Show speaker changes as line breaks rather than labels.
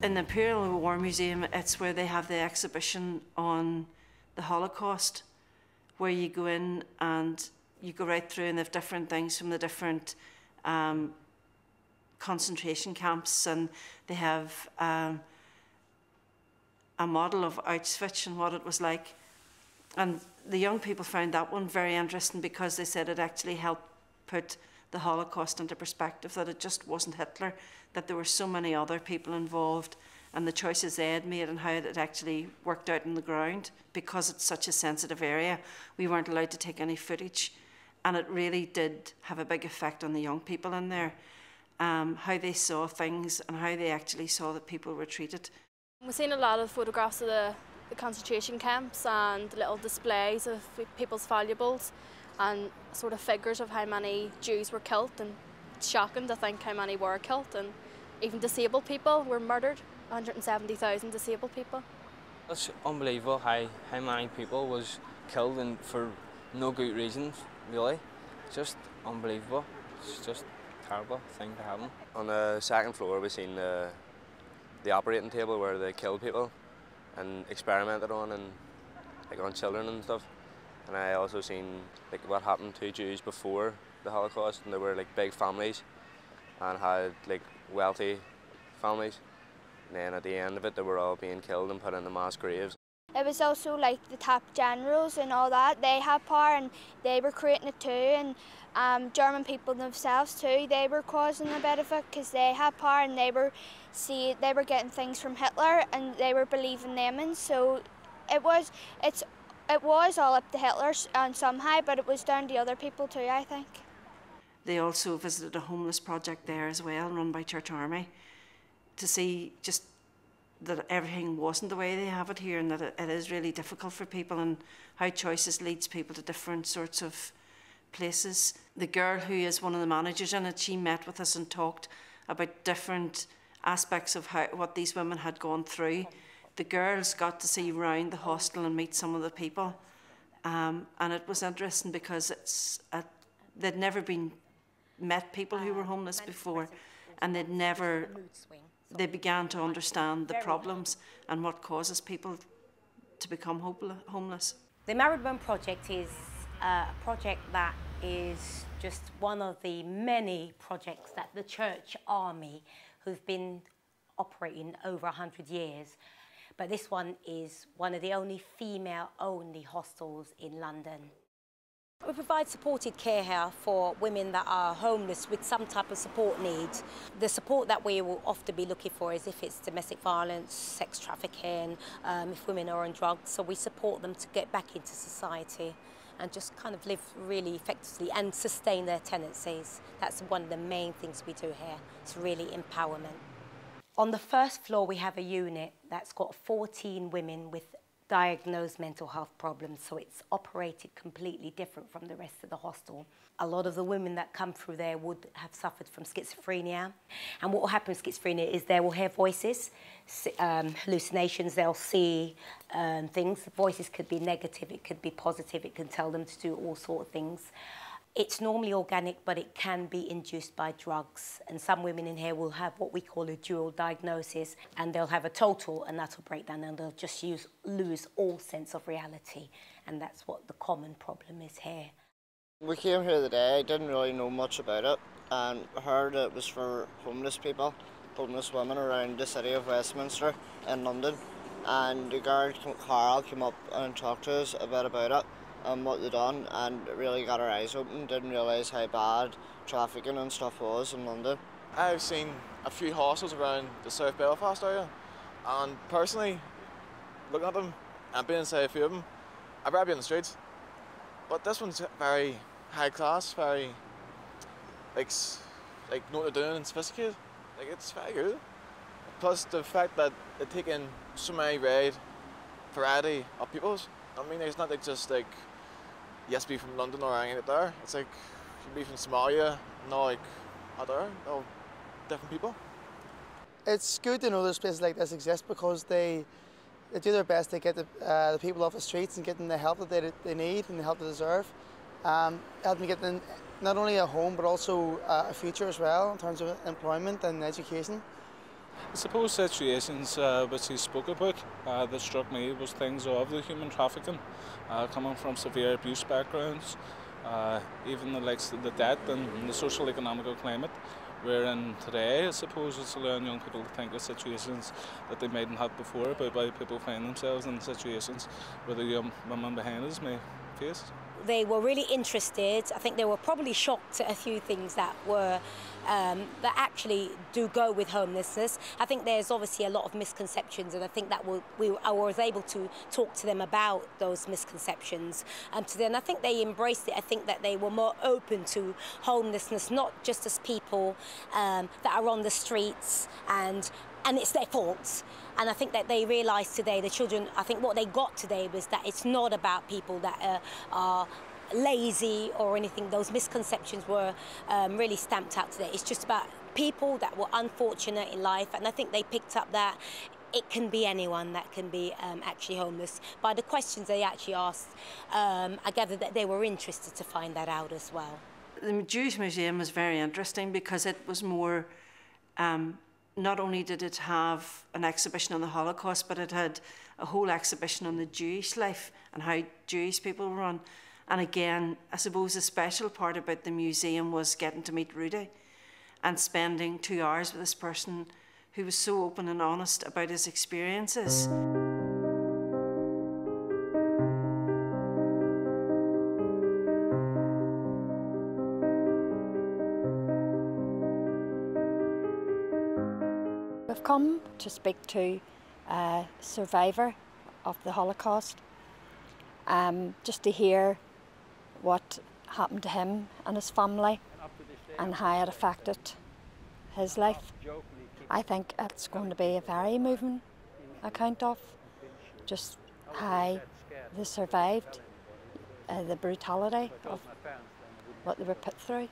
In the Imperial War Museum, it's where they have the exhibition on the Holocaust, where you go in and you go right through and they have different things from the different concentration camps, and they have a model of Auschwitz and what it was like. And the young people found that one very interesting because they said it actually helped put the Holocaust into perspective, that it just wasn't Hitler, that there were so many other people involved, and the choices they had made and how it actually worked out on the ground. Because it's such a sensitive area, we weren't allowed to take any footage, and it really did have a big effect on the young people in there, how they saw things and how they actually saw that people were treated.
We've seen a lot of photographs of the concentration camps and little displays of people's valuables and sort of figures of how many Jews were killed, and it's shocking to think how many were killed, and even disabled people were murdered, 170,000 disabled people.
It's unbelievable how many people was killed and for no good reasons, really. It's just unbelievable. It's just a terrible thing to happen.
On the second floor we've seen the operating table where they killed people and experimented on, and like on children and stuff. And I also seen like what happened to Jews before the Holocaust, and they were like big families and had like wealthy families. And then at the end of it, they were all being killed and put into mass graves.
It was also like the top generals and all that. They had power and they were creating it too. And German people themselves too, they were causing a bit of it because they had power and they were getting things from Hitler and they were believing them in. So it was all up to Hitler and somehow, but it was down to other people too, I think.
They also visited a homeless project there as well, run by Church Army, to see just that everything wasn't the way they have it here, and that it is really difficult for people, and how choices leads people to different sorts of places. The girl who is one of the managers in it, she met with us and talked about different aspects of what these women had gone through. The girls got to see round the hostel and meet some of the people, and it was interesting because they'd never met people who were homeless before, and they began to understand the problems and what causes people to become homeless.
The Married Women Project is a project that is just one of the many projects that the Church Army, who've been operating over 100 years, but this one is one of the only female-only hostels in London. We provide supported care here for women that are homeless with some type of support needs. The support that we will often be looking for is if it's domestic violence, sex trafficking, if women are on drugs. So we support them to get back into society and just kind of live really effectively and sustain their tenancies. That's one of the main things we do here. It's really empowerment. On the first floor we have a unit that's got 14 women with diagnosed mental health problems, so it's operated completely different from the rest of the hostel. A lot of the women that come through there would have suffered from schizophrenia, and what will happen with schizophrenia is they will hear voices, hallucinations, they'll see things. Voices could be negative, it could be positive, it can tell them to do all sorts of things. It's normally organic, but it can be induced by drugs. And some women in here will have what we call a dual diagnosis, and they'll have a total and utter breakdown, and they'll just lose all sense of reality. And that's what the common problem is here.
We came here today, I didn't really know much about it, and heard it was for homeless people, homeless women around the city of Westminster in London. And the guard, Carl, came up and talked to us a bit about it and what they'd done, and it really got our eyes open. Didn't realise how bad trafficking and stuff was in London.
I've seen a few hostels around the South Belfast area, and personally, looking at them and being inside a few of them, I'd rather be in the streets. But this one's very high class, very like know what they're doing and sophisticated. Like, it's very good. Plus the fact that they take in so many variety of peoples. I mean, it's not like just like yes, be from London or anything like there. It's like you can be from Somalia, not like other, no different people.
It's good to know there's places like this exist because they do their best to get the people off the streets and get them the help that they need and the help they deserve. Help them get them not only a home but also a future as well in terms of employment and education.
I suppose situations which he spoke about that struck me was things of the human trafficking, coming from severe abuse backgrounds, even the likes of the debt and the social economical climate we're in today. I suppose it's allowing young people to think of situations that they mightn't have before about why people find themselves in situations where the young women behind us may face.
They were really interested. I think they were probably shocked at a few things that were that actually do go with homelessness. I think there's obviously a lot of misconceptions, and I think that I was able to talk to them about those misconceptions. To them, I think they embraced it. I think that they were more open to homelessness, not just as people that are on the streets and it's their faults. And I think that they realised today, the children, I think what they got today was that it's not about people that are lazy or anything. Those misconceptions were really stamped out today. It's just about people that were unfortunate in life, and I think they picked up that it can be anyone that can be actually homeless. By the questions they actually asked, I gathered that they were interested to find that out as well.
The Jewish Museum was very interesting because it was more not only did it have an exhibition on the Holocaust, but it had a whole exhibition on the Jewish life and how Jewish people were run. And again, I suppose the special part about the museum was getting to meet Rudy and spending 2 hours with this person who was so open and honest about his experiences.
We've come to speak to a survivor of the Holocaust, just to hear what happened to him and his family and how it affected his life. I think it's going to be a very moving account of just how they survived the brutality of what they were put through.